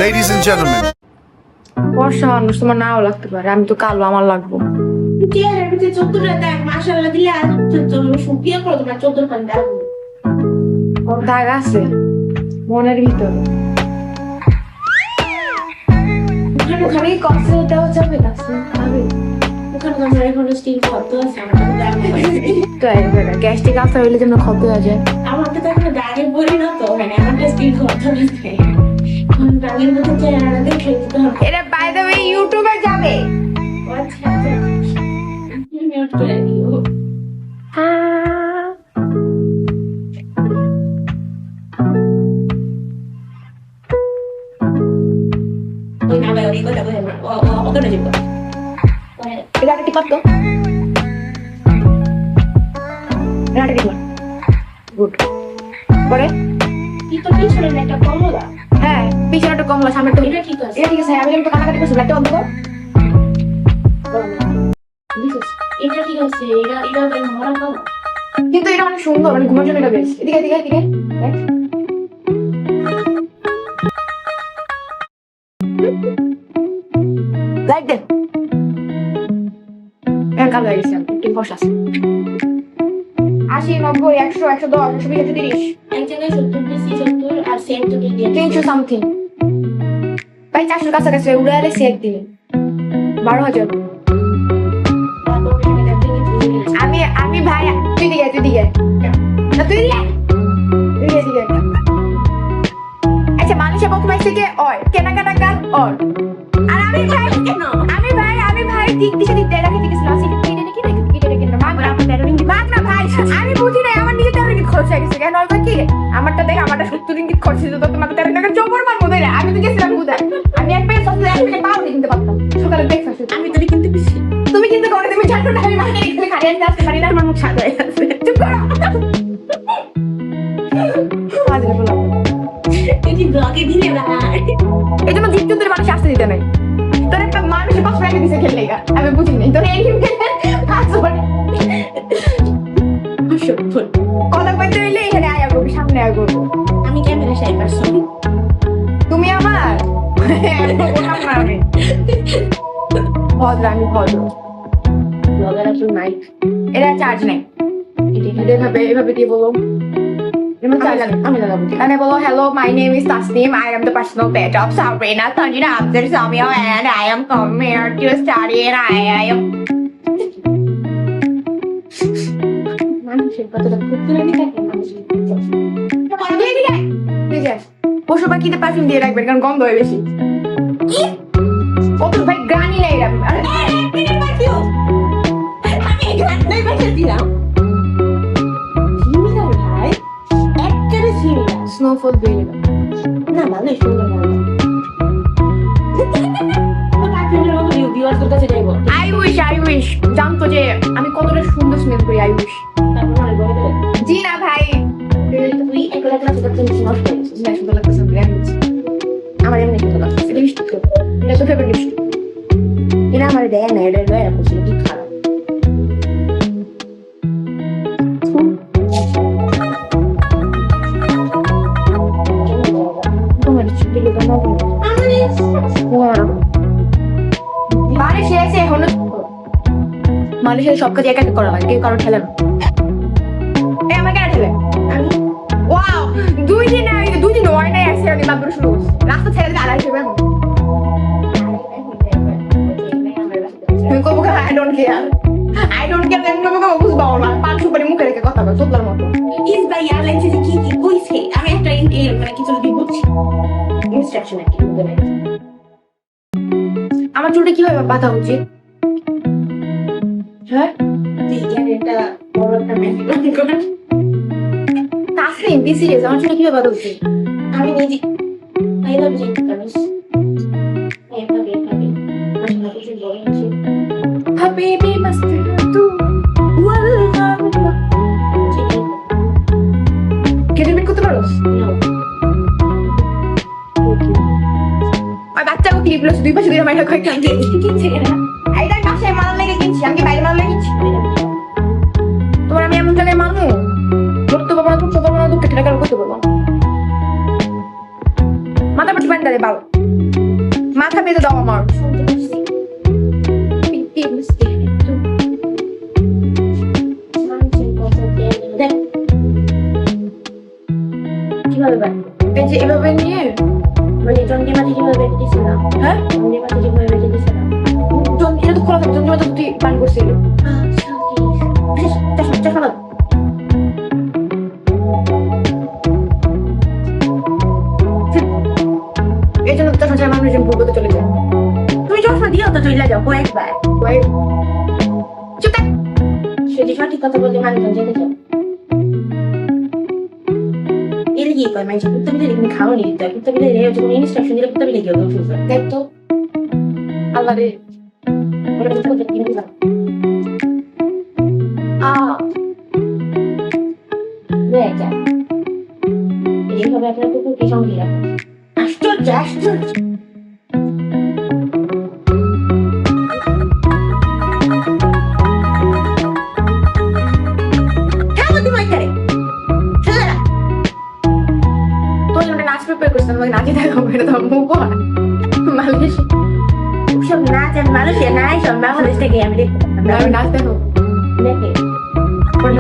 Ladies and gentlemen. বর্ষা মানুষ তোমার নাও লাগতে পারে, আমি তো কালো, আমার লাগবো। দাগ আছে মনের ভিতরে, ওখানে কষ্ট দেওয়া যাবে না। গ্যাস্ট্রিক আলসার হইলে যেন ক্ষত হয়ে যায়। আমার তো এখন দাগে বলি না তো, মানে আমার স্কিন ক্ষত হয়েছে। দাগের মধ্যে চেহারা দেখে দিতে হবে। এটা বাই দ্য ওয়ে ইউটিউবে যাবে। আচ্ছা মিউট করে দিও। ওই না ভাই ওই কথা বলে না, ও কেন যাবে? এটা কি করতো? এটা কি করতো? গুড। পরে কি তো পিছনে একটা কমলা। হ্যাঁ, পিছনে একটা কমলা, সামনে তো এটা ঠিক আছে। এটা ঠিক আছে। আমি একটু কাটাকাটি করছি, একটা অন্ধ কর। এটা ঠিক আছে, এটা মরা কম। কিন্তু এটা অনেক সুন্দর, মানে ঘুমার জন্য এটা বেশ। এদিকে এদিকে এদিকে লাইট দে। এর কাল হয়ে গেছে, একটু ফর্সা আছে। 80, 90, 100, 110, 120, 130, এক জায়গায় 70 বেশি 70 আর সেম তো দিয়ে 300 সামথিং। ভাই 400 কাছাকাছি উড়ে এলে সে একদিনে 12,000। আমি ভাই তুই দিকে না তুই দিকে। আচ্ছা, মানুষের পক্ষ পাইছে কে ওর কেনাকাটা কার ওর, আর আমি ভাই দিক দিশে দিক দেয় রাখি দিকেছিল। আসি না ভাই, আমি বুঝি নাই, আমার নিজে 13 রিঙ্গিত খরচ হয়ে গেছে। কেন হয়তো কি আমারটা দেখ, আমারটা 70 রিঙ্গিত খরচ হয়েছে, তো তোমাকে 13 টাকা চোপর মারবো না। আমি তো গেছিলাম বুঝা, আমি এক পেয়ে সস্তা এক পেয়ে পাও কিনতে পারতাম। সকালে দেখছ আমি তোরে কিনতে বেশি, তুমি কিন্তু করে তুমি জানো না, আমি মাকে এখানে খালি আনতে আসতে পারি না, আমার মুখ সাদা হয়ে আছে। চুপ করো। বাজরে বলো তুই ব্লগে দিলে ভাই, এই জন্য দ্বিতীয়দের মানুষ আসতে দিতে নাই। তোর একটা মানুষের 500 টাকা দিছে খেললে, আমি বুঝি নাই তোর এই কথা কইতে হইলে এখানে আয়া করবি, সামনে আয়া করবো। আমি ক্যামেরা সাই পারছি, তুমি আমার আমি ভদ্র, আমি ভদ্র। ব্লগার আছে মাইক, এটা চার্জ নেই, এভাবে দিয়ে বলো। আমি লাগাবো। And I will hello, my name is Tasneem. I am the personal pet of Sabrina Tanjina Abdul Samia, and I am come here to study, and I am. মানুষের কতটা খুঁজে নিতে পশু পাখিতে পারফিউম দিয়ে রাখবেন, কারণ গন্ধ হয় বেশি। কত ভাই গানি নাই রাখবেন। আমি গানটাই বেঁচে দিলাম। ভাই একটা সিরিয়াস স্নোফল বেলি না, ভালোই সুন্দর লাগে। I wish জানতো যে আমি কতটা সুন্দর স্মেল করি। I wish। জি না ভাই, তুই একলা ক্লাস করছিস নষ্ট হয়েছিস না, সুন্দর লাগতেছে আমার এমনি সুন্দর লাগছে। এটা লিপস্টিক, এটা তো ফেভারিট লিপস্টিক। এটা আমার দেয় না, এটা দেয় করছিল কি খারাপ। তোমার ছুটি লেগে না মানুষের সব কাজ একা একা করা হয়, কেউ কারো ঠেলে না। আমাকে কেন ঠেলে? ওয়াও, 2 দিন হয় নাই আসছে, আমি বাবুর শুরু রাস্তা ছেড়ে দিলে আড়াই যাবে। তুমি কবো আই ডোন্ট কেয়ার এমনি কবো বুঝবা না, 500 করে মুখে রেখে কথা বল তোতলার মতো। ইস ভাই এয়ারলাইন্সে যে কি কইছে, আমি একটা মানে কিছু যদি বুঝছি ইনস্ট্রাকশন আর কি বলে। আমার চুলটা কিভাবে বাঁধা উচিত? হ্যাঁ, এটা বড় একটা ম্যান তাসলিম বি সিরিয়াস, আমার চুলটা কিভাবে বাঁধা উচিত? আমি নিজে আই লাভ ইউ কামিস এভাবে আসলে কিছু বলছি হাবিবি মাস্তি তু ওয়াল্লাহ কেদিন করতে পারোস? আর বাচ্চাকে ক্লিপ লস 2 পাশে দিয়ে মাইরা কই কাঁদি কিনছে কেন? এইটা বাসায় মাল লেগে কিনছি, আমি বাইরে মাল লেগে কিনছি। তোমার আমি এমন জায়গায় মানু করতে পারবো না, করতে পারবো না, দুঃখে টাকা করতে পারবো না। মাথা পাটি বান্ডারে বাল নিতে দাও আমার। শুনতে পাচ্ছি পিপি মিষ্টি একটু মাংসের কত তেল দেখ কিভাবে বানাবো এই যে এভাবে নিয়ে মানে জন্ডি মাটি কিভাবে বেটে দিছিলাম হ্যাঁ জন্ডি মাটি কিভাবে বেটে দিছিলাম এটা তো খোলা থাকে জন্য তুই পান করছিল চশমা এই জন্য তো সঞ্চয় মানুষ ভুল করতে চলে যায়। তুমি চশমা দিও তো চলে যাও কয়েকবার চুপ থাক। সেটি সঠিক কথা বলতে মানুষজন যেতে চাও এলে কি কয় মানুষ কুত্তা বিলে তুমি খাও নি দিতে কুত্তা বিলে রেও যখন ইনস্ট্রাকশন দিলে কুত্তা বিলে গিয়ে দৌড় শুরু করে দেখ তো আল্লাহ রে ওরা কুত্তা কুত্তা কিনে দিলাম যা এইভাবে আপনার কুকুরকে সঙ্গে রাখো আশ্চর্য আশ্চর্য তোর জন্য নাচ প্রিপেয়ার করছিস আমাকে নাচে দেখাবো এটা তো মুখ মালয়েশিয়া সব নাচ আর মালয়েশিয়া নাই সব বাংলাদেশ থেকে আমি দেখতে আমি নাচ দেখাবো দেখে কেন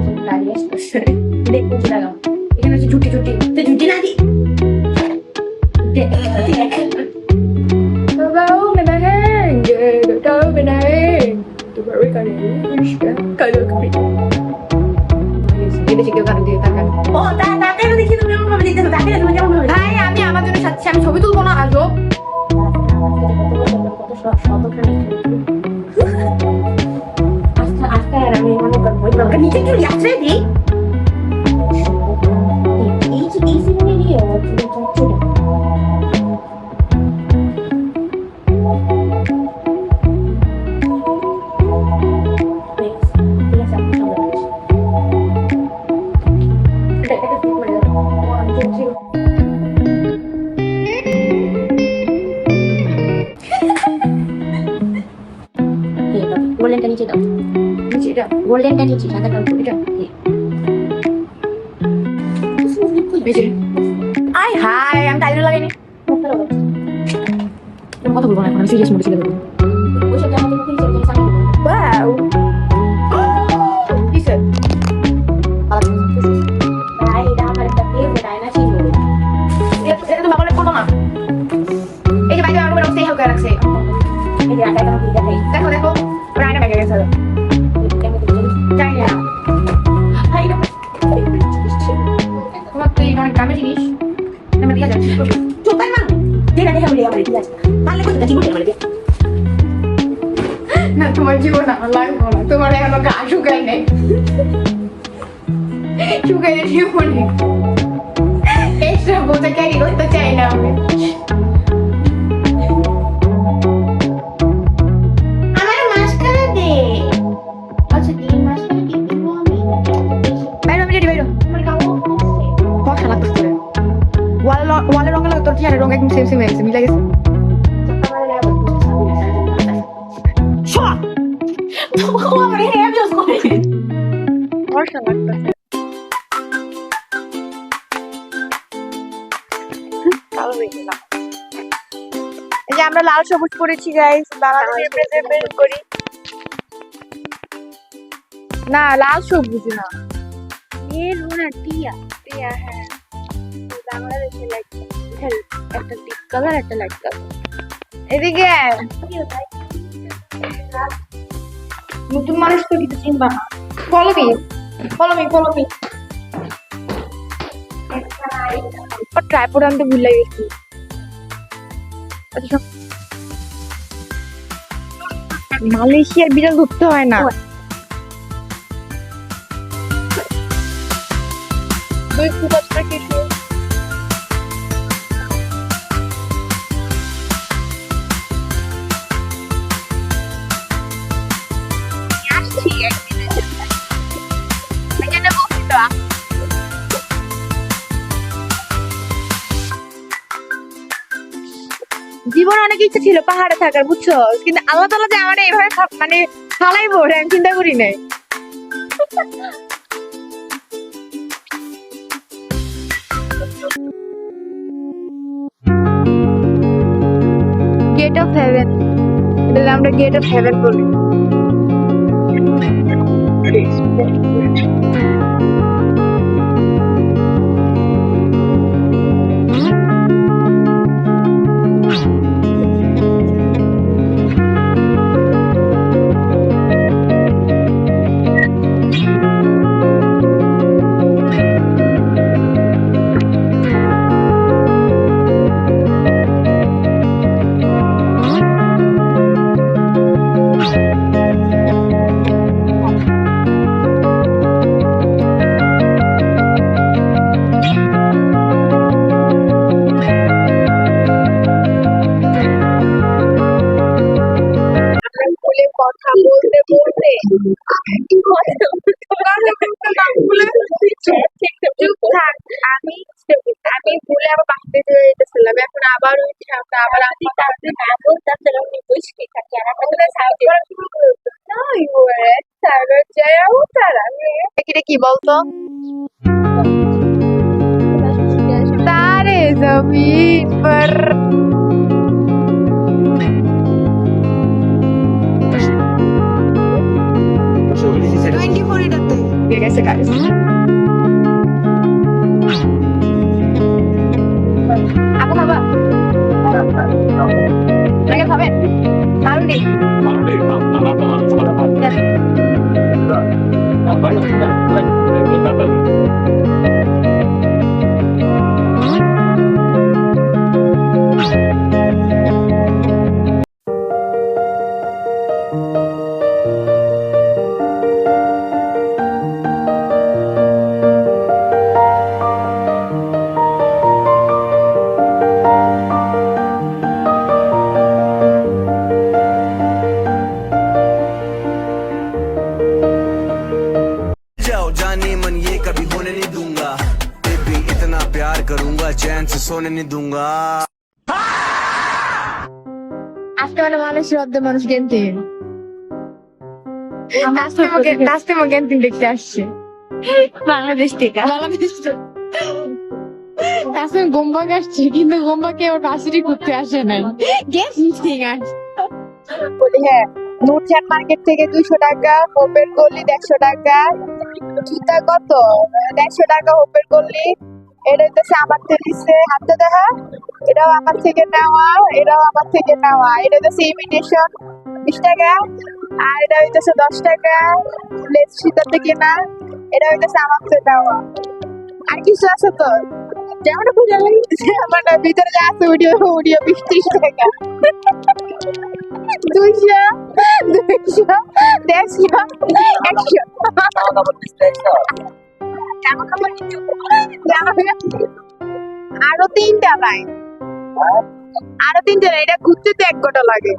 তুমি গাড়ি আসতেছে দেখতে কি লাগাও এখানে হচ্ছে ছুটি ছুটি তো জুটি না দি Đâu bên đây hang, đâu bên đây. Tụi bạn biết cái này, cái được cái gì? Ini sih kita nanti kita kan. ও তাকে দেখি তুমি এমন ভাবে দিতেছো তাকে তুমি কেমন ভাবে ভাই আমি আমার জন্য সাথে আমি ছবি তুলবো না আজব। কত শতখানি আজকে আর আমি মনে করবো ওই নিচে একটু আশ্রয় দিই এই সিনে নিয়ে গোল্ডেনটা নিচে দাও এটা গোল্ডেনটা নিচে সাদাটা উপরে এটা বেজে আই হাই আমি টাইলার লাগাইনি আমি কথা বলবো না এখন আমি সিরিয়াস মোডে ছিল ওইসব জায়গা থেকে ফিরে যাবে সামনে ওয়াও কিসে ভাই এটা আমার একটা ফেভারিট আয়না ছিল এটা তো বাবালে পড়ো না এই যে বাইরে আমার রাখছে হালকা রাখছে এই যে আয়নাটা আমি দেখাই দেখো দেখো রাইনা ব্যাগে গেছে জানি না ভাই এটা তোমার তো এই অনেক দামি জিনিস আমি দিয়ে যাচ্ছি চোপাই মা দেখা দেখা বলে আমার ঠিক আছে পারলে কত কাটি বলে আমার না তোমার জীবন আমার লাগবে না তোমার এখনো গা শুকাই নেই শুকাইলে জীবনে এক্সট্রা বোঝা ক্যারি করতে চাই না আমি আমার মাস্কারা দে আচ্ছা এই মাস্কারা কি দিব আমি বাইরে আমি রেডি বাইরে আমার কাউ কষা লাগতেছে ওয়ালের রঙে লাগে তোর চেহারা রঙ একদম সেম সেম হয়ে গেছে মিলে গেছে আমার আবার শোয়া তো আমার হেয়ার জোস করে কষা লাগতেছে কালো হয়ে গেল এই যে আমরা লাল সবুজ পরেছি গাইস বাংলাদেশ রিপ্রেজেন্ট করি না লাল সবুজ না রুনা টিয়া টিয়া হ্যাঁ বাংলাদেশে লাইট একটা ডিপ কালার একটা লাইট কালার এদিকে নতুন মানুষ তো কিছু চিনবা না ফলো মি ট্রাইপড আনতে ভুলে গেছি মালয়েশিয়ার বিড়াল ধরতে হয় না দুই ফুটাটা কিছু জীবনে অনেক ইচ্ছা ছিল পাহাড়ে থাকার বুঝছো কিন্তু আল্লাহ তাআলা যে আমার এইভাবে মানে ফালাইবো আমি চিন্তা করি নাই আমরা গেট অফ হেভেন বলি। বলে কথা বলতে বলতে চুপ থাক। আমি আমি ভুলে আবার বাঁচতে চলে যেতেছিলাম, এখন আবার উঠে আমরা আবার আসি তাতে না বলতেছিলাম বসে থাকি আর আমরা সাহায্য করা শুরু করবো। এটা কি বলতো? तारे जमीन पर ঠিক আছে guys। আপু খাবা? আগে খাবে? আরো নেই। जाओ जाने मन ये कभी होने नहीं दूंगा, बेबी इतना प्यार करूंगा चैन से सोने नहीं दूंगा। আজকে মানে মানুষের অর্ধেক মানুষ গেন্তিন নাচতে মো গেন্তিন দেখতে আসছে বাংলাদেশ থেকে। আসলে গোম্বাক আসছে, কিন্তু গোম্বাকে ওর বাসিটি করতে আসে নাই, গেন্তিন আসছে। বলি হ্যাঁ, নুরজান মার্কেট থেকে 200 টাকা, হোপের গলি 150 টাকা, জুতা কত 150 টাকা হোপের গলি। এটা হচ্ছে আমার থেকে হাতে দেখা, এটাও আমার থেকে নেওয়া, এটাও আমার থেকে নেওয়া। এটা হচ্ছে ইমিটেশন 20 টাকা, আর এটা হইতেছে 10 টাকা লেস শীতাতে কেনা, এটা হইতেছে আমার থেকে নেওয়া। আর কিছু আছে তো যেমন বুঝা লাগছে আমার ভিতরে যা আছে ভিডিও 20-30 টাকা, 200 100 জামা কাপড় আরো 3টা নাই, আরো 3টা নাই, এটা ঘুরতে তো 1 ঘন্টা লাগে।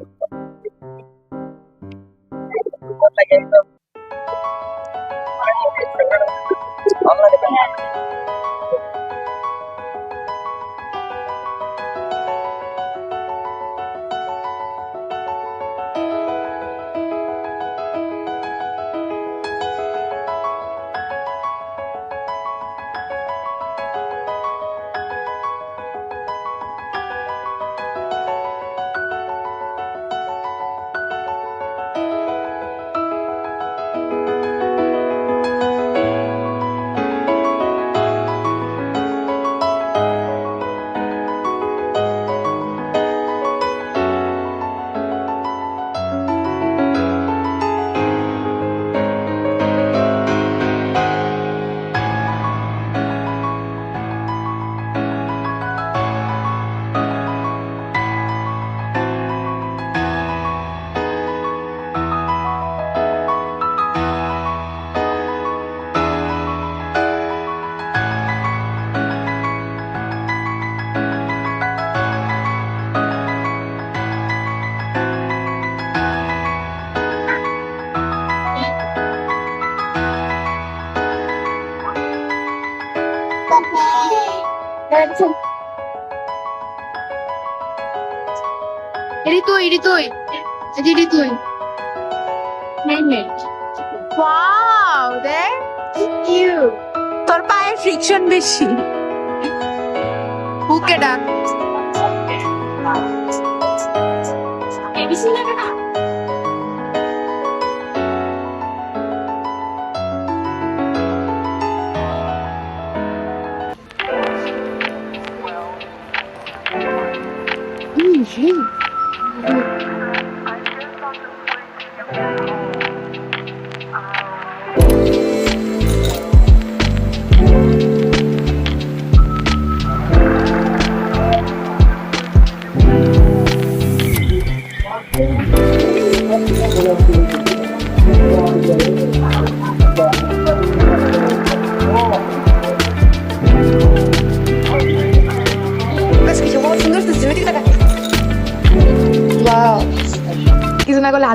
Itoy. Wow, that's cute. তোর পায়ে ফ্রিকশন বেশি। বুকে ডাক। এবিসি লাগে না?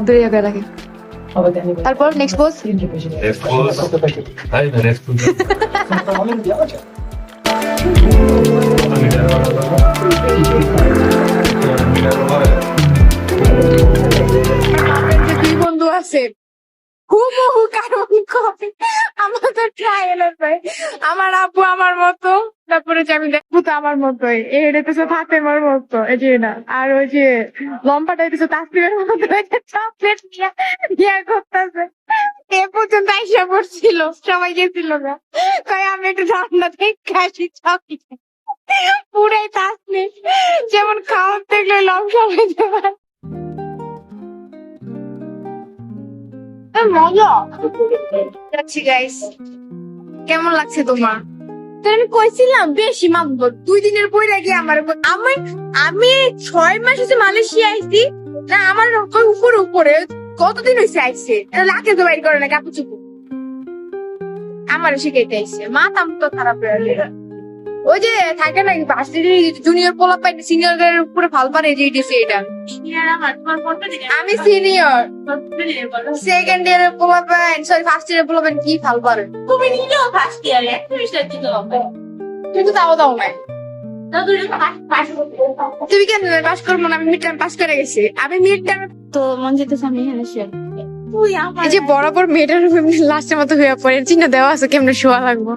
ধরে জায়গায় রাখি। তারপর নেক্সট পোজ। দুই বন্ধু আছে হুবহু কারণ কপি আমাদের ট্রায়ালের ভাই। আমার আব্বু আমার মতো, তারপরে যে আমি দেখবো তো আমার মতোই, এটা তো ফাতেমার মতো, এই যে না, আর ওই যে লম্বাটা হইতেছে তাসলিমের মতো, চকলেট নিয়ে করতেছে। এ পর্যন্ত আইসা পড়ছিল, সবাই গেছিল না, তাই আমি একটু ঠান্ডা থেকে আসি চকলেট পুরাই তাসলিম যেমন খাওয়ার দেখলে লম্বা হইতে পারে। মজা যাচ্ছি গাইস, কেমন লাগছে তোমার? তো আমি কইছিলাম বেশি মাপবো, 2 দিনের পরে গিয়ে আমি 6 মাস হচ্ছে মালয়েশিয়া আইছি না, আমার উপরে উপরে কতদিন হয়েছে আইছে, লাখে তো বাইর করে না কাপড় চুপু, আমার শিখাইতে আইছে, মাথা তো খারাপ হয়ে গেল। ওই যে থাকে না জুনিয়র পোলা পাই সিনিয়রের উপরে ভাল পারে, যে এটা আমি সিনিয়র, সেকেন্ড ইয়ারের পোলা পাই সরি ফার্স্ট ইয়ারের পোলা পাই কি ভাল পারে। তুমি নিজেও ফার্স্ট ইয়ারে একটা বিষয় দিতে হবে, তুই তো তাও নাই, না তুই পাস করতে তুমি কেন পাস করবো না? আমি মিড টাইম পাস করে গেছি, আমি মিড টাইম তো মন যেতেছে আমি এখানে শেয়ার তুই আমার এই যে বরাবর মেয়েটার লাস্টের মতো হয়ে পড়ে চিহ্ন দেওয়া আছে, কেমনে শোয়া লাগবো।